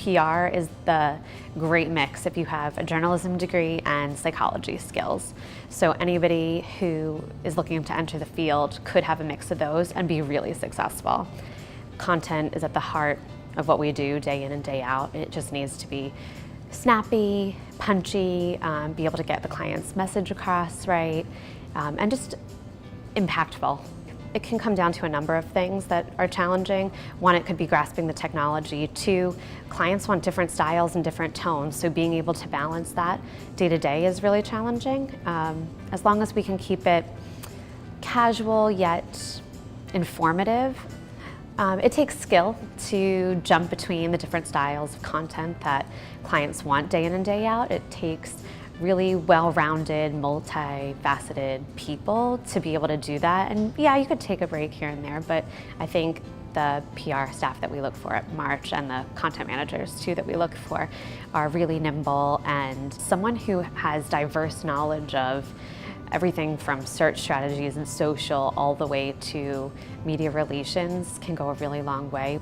PR is the great mix if you have a journalism degree and psychology skills. So anybody who is looking to enter the field could have a mix of those and be really successful. Content is at the heart of what we do day in and day out. It just needs to be snappy, punchy, be able to get the client's message across right, and just impactful. It can come down to a number of things that are challenging. One, it could be grasping the technology. Two, clients want different styles and different tones, so being able to balance that day to day is really challenging. As long as we can keep it casual yet informative. It takes skill to jump between the different styles of content that clients want day in and day out. It takes really well-rounded, multifaceted people to be able to do that. And yeah, you could take a break here and there, but I think the PR staff that we look for at March and the content managers too that we look for are really nimble, and someone who has diverse knowledge of everything from search strategies and social all the way to media relations can go a really long way.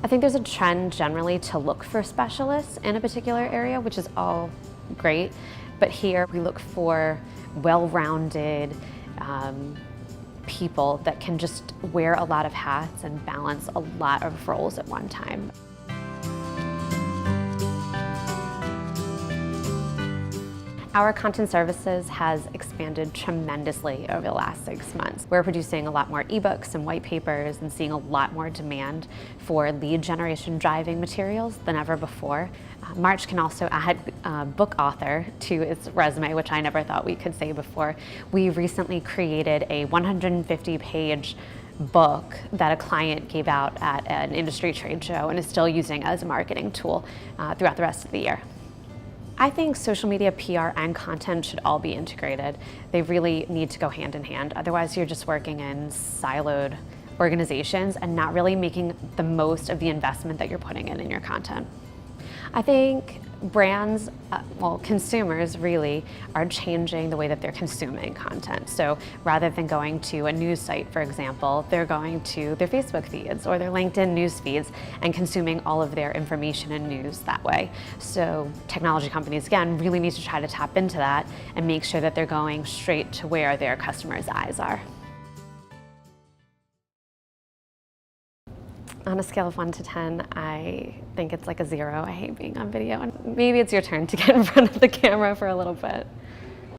I think there's a trend generally to look for specialists in a particular area, which is all great, but here we look for well-rounded people that can just wear a lot of hats and balance a lot of roles at one time. Our content services has expanded tremendously over the last 6 months. We're producing a lot more ebooks and white papers and seeing a lot more demand for lead generation driving materials than ever before. March can also add book author to its resume, which I never thought we could say before. We recently created a 150-page book that a client gave out at an industry trade show and is still using as a marketing tool throughout the rest of the year. I think social media PR and content should all be integrated. They really need to go hand in hand. Otherwise, you're just working in siloed organizations and not really making the most of the investment that you're putting in your content. I think brands, consumers really are changing the way that they're consuming content. So rather than going to a news site, for example, they're going to their Facebook feeds or their LinkedIn news feeds and consuming all of their information and news that way. So technology companies, again, really need to try to tap into that and make sure that they're going straight to where their customers' eyes are. On a scale of 1 to 10, I think it's like a 0. I hate being on video, and maybe it's your turn to get in front of the camera for a little bit.